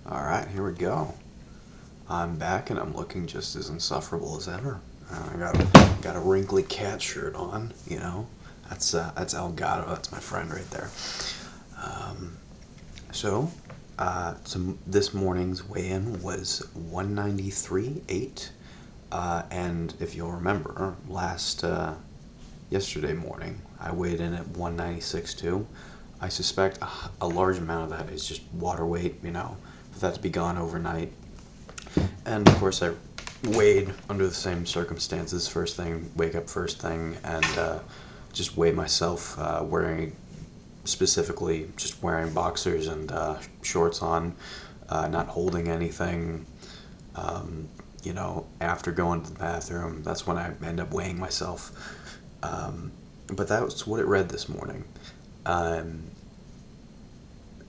Alright, here we go. I'm back and I'm looking just as insufferable as ever. I got a wrinkly cat shirt on, you know. That's Elgato, that's my friend right there. Um, so this morning's weigh-in was 193.8. And if you'll remember, yesterday morning, I weighed in at 196.2. I suspect a large amount of that is just water weight, for that to be gone overnight. And of course, I weighed under the same circumstances. First thing, wake up first thing, and just weigh myself specifically just wearing boxers and shorts on, not holding anything. After going to the bathroom, that's when I end up weighing myself. But that's what it read this morning. Um,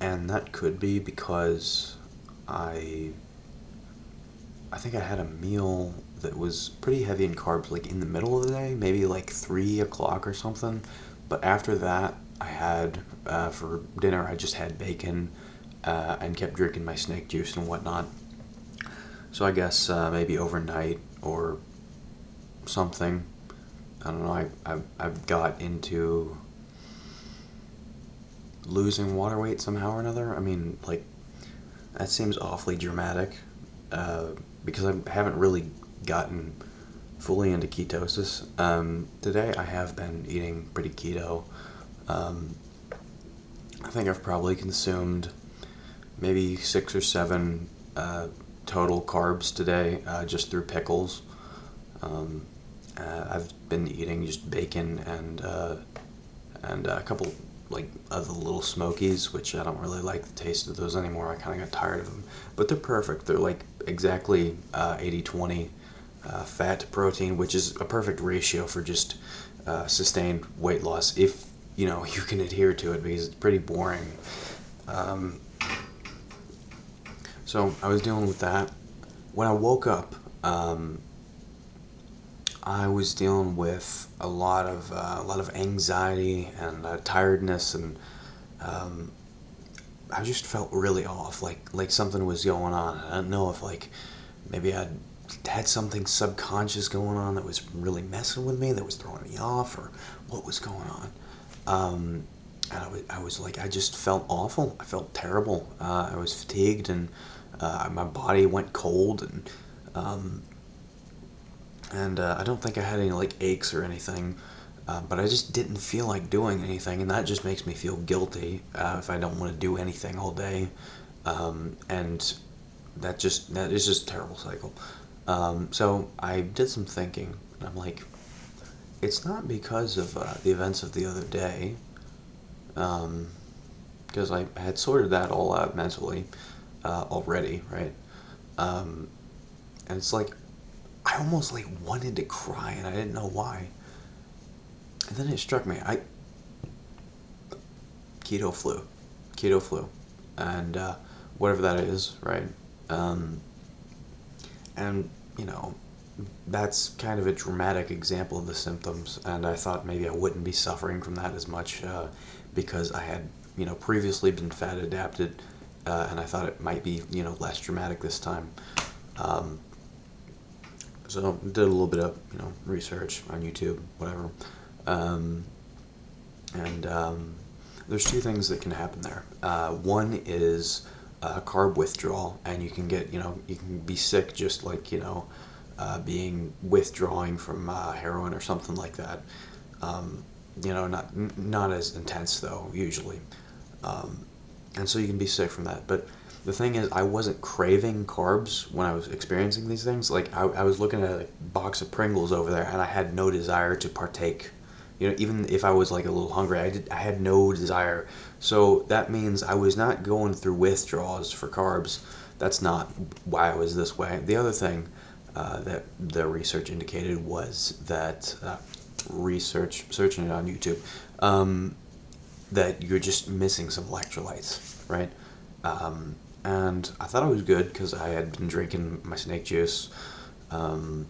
and that could be because I I think I had a meal that was pretty heavy in carbs, like in the middle of the day, maybe like 3 o'clock or something. But after that, I had for dinner, I just had bacon and kept drinking my snake juice and whatnot. So I guess maybe overnight or something. I don't know. I've got into losing water weight somehow or another. I mean, like that seems awfully dramatic uh, because I haven't really gotten fully into ketosis. Today I have been eating pretty keto. Um, I think I've probably consumed maybe 6 or 7 total carbs today just through pickles. Um, I've been eating just bacon and a couple like other little smokies, which I don't really like the taste of those anymore. I kind of got tired of them, but they're perfect. They're like exactly 80-20 fat to protein, which is a perfect ratio for just sustained weight loss if you can adhere to it because it's pretty boring. Um, so I was dealing with that. When I woke up, I was dealing with a lot of anxiety and tiredness, and um, I just felt really off. Like something was going on. I don't know if like maybe I'd had something subconscious going on that was really messing with me, that was throwing me off, or what was going on. Um, and I was like, I just felt awful. I felt terrible. I was fatigued, and my body went cold, um, and I don't think I had any like aches or anything, but I just didn't feel like doing anything, and that just makes me feel guilty if I don't want to do anything all day, and that is just a terrible cycle. So I did some thinking, and I'm like, it's not because of the events of the other day, um, because I had sorted that all out mentally already, right? Um, and it's like I almost like wanted to cry, and I didn't know why. And then it struck me, I keto flu, keto flu, and whatever that is, right? Um, and you know, that's kind of a dramatic example of the symptoms, and I thought maybe I wouldn't be suffering from that as much because I had previously been fat adapted, and I thought it might be less dramatic this time. Um, so did a little bit of research on YouTube, whatever. Um, and there's two things that can happen there. One is carb withdrawal, and you can be sick just like being withdrawing from heroin or something like that. Um, not as intense though usually, um, and so you can be sick from that. But the thing is, I wasn't craving carbs when I was experiencing these things. Like I was looking at a box of Pringles over there, and I had no desire to partake. Even if I was like a little hungry, I had no desire. So that means I was not going through withdrawals for carbs. That's not why I was this way. The other thing that the research indicated was that searching it on YouTube, um, that you're just missing some electrolytes, right? Um, and I thought I was good because I had been drinking my snake juice, um,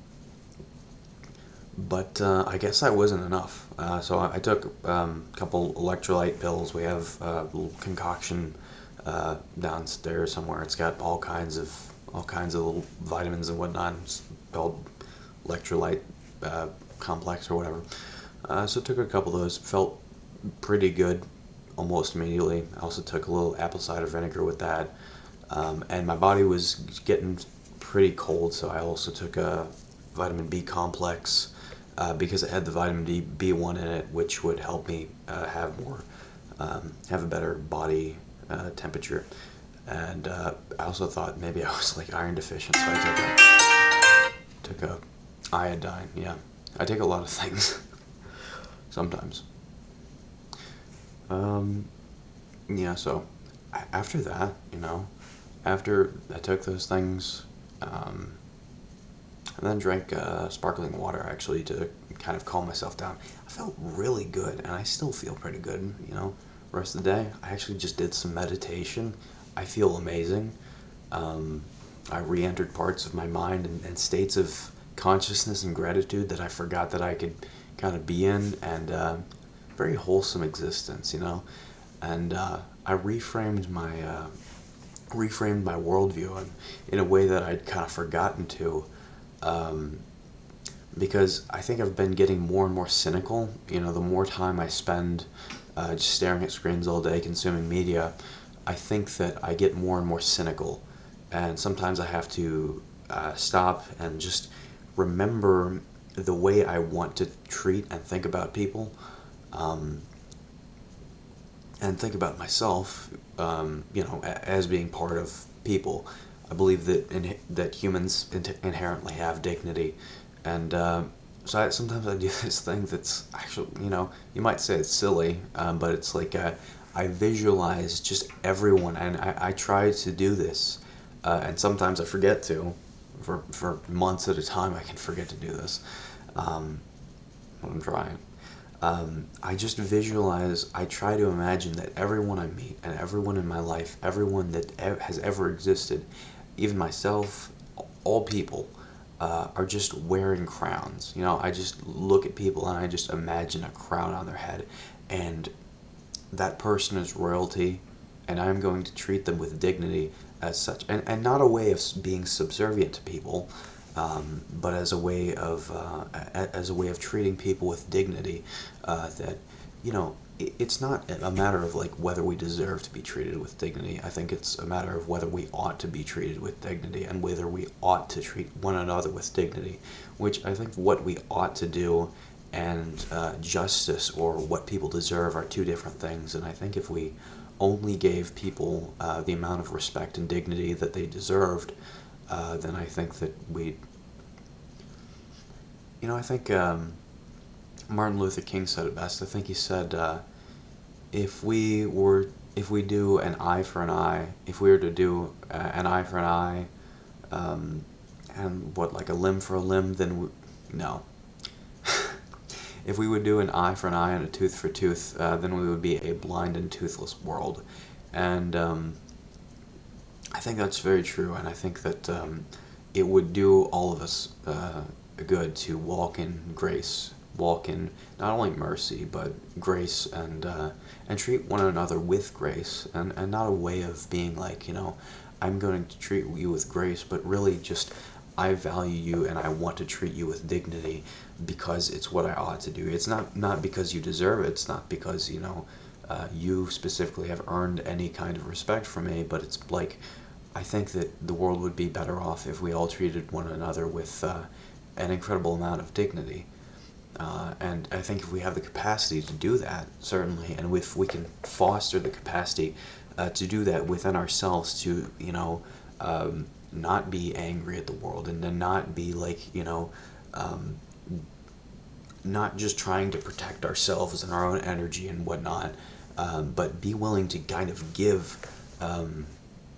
but I guess that wasn't enough. So I took a couple electrolyte pills. We have a little concoction downstairs somewhere. It's got all kinds of little vitamins and whatnot. It's called electrolyte complex or whatever. So took a couple of those. Felt pretty good almost immediately. I also took a little apple cider vinegar with that. And my body was getting pretty cold, so I also took a vitamin B complex because it had the vitamin B1 in it, which would help me have a better body temperature. And I also thought maybe I was like iron deficient, so I took a iodine. Yeah, I take a lot of things sometimes. Yeah, so after that, after I took those things, and then drank sparkling water actually to kind of calm myself down. I felt really good, and I still feel pretty good, rest of the day. I actually just did some meditation. I feel amazing. I re-entered parts of my mind and states of consciousness and gratitude that I forgot that I could kind of be in, and very wholesome existence, and I reframed my worldview in a way that I'd kind of forgotten to, because I think I've been getting more and more cynical. The more time I spend just staring at screens all day, consuming media, I think that I get more and more cynical, and sometimes I have to stop and just remember the way I want to treat and think about people. And think about myself, as being part of people. I believe that humans inherently have dignity, and so sometimes I do this thing that's actually, you might say it's silly, but it's like I visualize just everyone, and I try to do this, and sometimes I forget to. For months at a time, I can forget to do this. I'm trying. I just visualize, I try to imagine that everyone I meet and everyone in my life, everyone that has ever existed, even myself, all people, are just wearing crowns. I just look at people and I just imagine a crown on their head, and that person is royalty, and I'm going to treat them with dignity as such, and not a way of being subservient to people, but as a way of treating people with dignity. That it's not a matter of like whether we deserve to be treated with dignity. I think it's a matter of whether we ought to be treated with dignity, and whether we ought to treat one another with dignity. Which I think what we ought to do and justice, or what people deserve, are two different things. And I think if we only gave people the amount of respect and dignity that they deserved, then I think that we'd... I think Martin Luther King said it best. I think he said, if we do an eye for an eye, if we were to do an eye for an eye, and like a limb for a limb, then no. If we would do an eye for an eye and a tooth for tooth, then we would be a blind and toothless world. And I think that's very true, and I think that it would do all of us good to walk in grace, walk in not only mercy but grace, and treat one another with grace, and not a way of being like, I'm going to treat you with grace, but really just I value you and I want to treat you with dignity because it's what I ought to do. It's not because you deserve it. It's not because you specifically have earned any kind of respect from me, but it's like I think that the world would be better off if we all treated one another with an incredible amount of dignity. And I think if we have the capacity to do that, certainly, and if we can foster the capacity to do that within ourselves, to not be angry at the world, and to not be like not just trying to protect ourselves and our own energy and whatnot, but be willing to kind of give,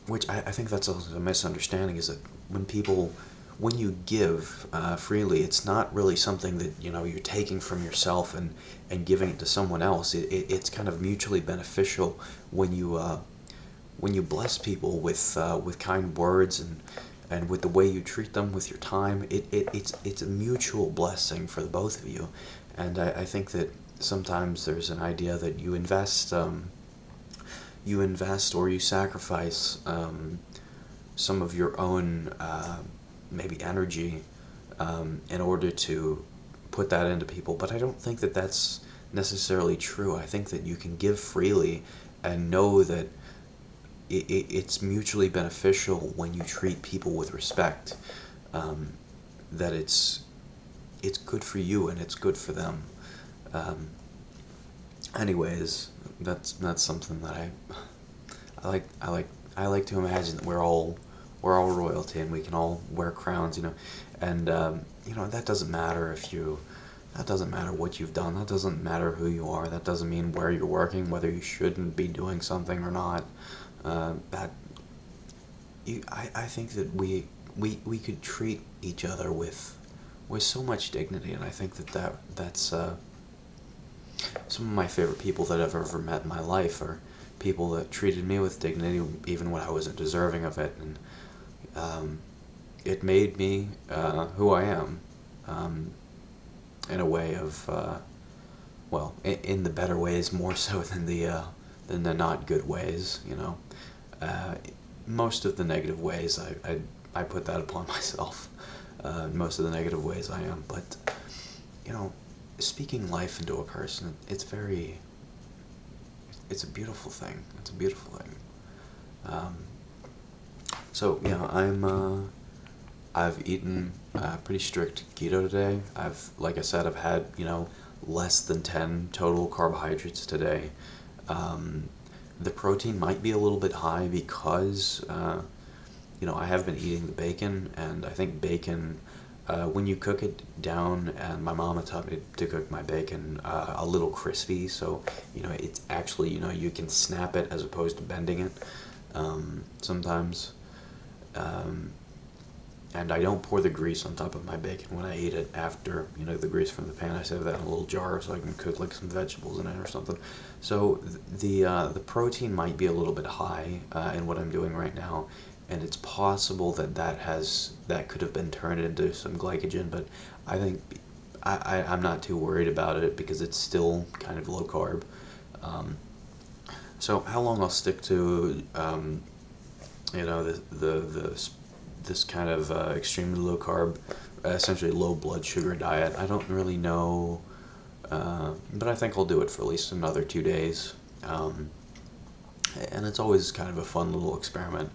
which I think that's also a misunderstanding, is that when you give freely, it's not really something that you're taking from yourself and giving it to someone else. It's kind of mutually beneficial when you bless people with kind words and with the way you treat them, with your time. It's a mutual blessing for the both of you. And I think that sometimes there's an idea that you invest you invest or you sacrifice some of your own maybe energy in order to put that into people. But I don't think that that's necessarily true. I think that you can give freely and know that it's mutually beneficial when you treat people with respect. Um, that it's good for you and it's good for them. Um, anyways, that's something that I like. I like to imagine that we're all royalty and we can all wear crowns, and that doesn't matter if you. That doesn't matter what you've done. That doesn't matter who you are. That doesn't mean where you're working, whether you shouldn't be doing something or not. That I think that we could treat each other with so much dignity, and I think that's some of my favorite people that I've ever met in my life are people that treated me with dignity even when I wasn't deserving of it, and it made me who I am, in a way of well, in the better ways more so than the not good ways. Uh, Most of the negative ways I put that upon myself. Most of the negative ways I am, but you know, speaking life into a person, it's a beautiful thing. It's a beautiful thing. Um, so yeah, I've eaten pretty strict keto today. Like I said, I've had less than 10 total carbohydrates today. Um, the protein might be a little bit high because I have been eating the bacon, and I think bacon, when you cook it down, and my mama taught me to cook my bacon a little crispy, so it's actually you can snap it as opposed to bending it sometimes. Um, and I don't pour the grease on top of my bacon when I eat it after the grease from the pan. I save that in a little jar so I can cook like some vegetables in it or something. So the protein might be a little bit high in what I'm doing right now, and it's possible that could have been turned into some glycogen, but I think I'm not too worried about it because it's still kind of low carb. Um, so how long I'll stick to this kind of extremely low carb, essentially low blood sugar diet, I don't really know, but I think I'll do it for at least another 2 days. And it's always kind of a fun little experiment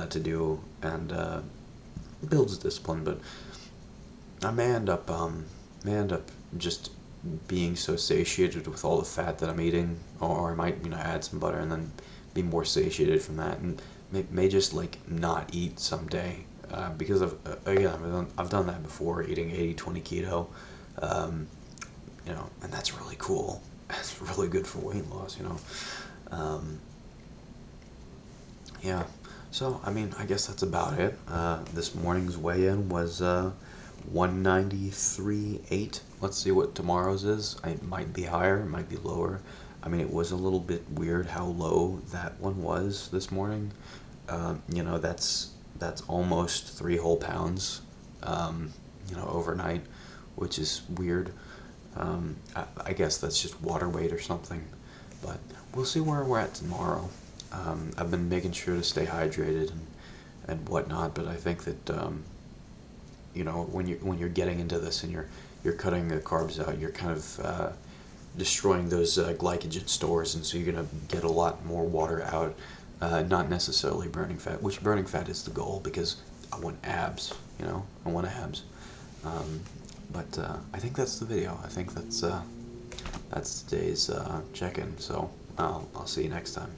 to do, and builds discipline. But I may end up just being so satiated with all the fat that I'm eating, or I might add some butter and then be more satiated from that, and may just like not eat someday, because I've done that before, eating 80/20 keto, um, and that's really cool. It's really good for weight loss. Um, yeah. So I mean, I guess that's about it. This morning's weigh-in was 193.8. Let's see what tomorrow's is. It might be higher, it might be lower. I mean, it was a little bit weird how low that one was this morning. That's almost 3 whole pounds, overnight, which is weird. I guess that's just water weight or something, but we'll see where we're at tomorrow. I've been making sure to stay hydrated and whatnot, but I think that when you're getting into this and you're cutting the carbs out, you're kind of destroying those glycogen stores, and so you're gonna get a lot more water out. Not necessarily burning fat, which burning fat is the goal because I want abs. I want abs. But I think that's the video. I think that's today's check-in. So I'll see you next time.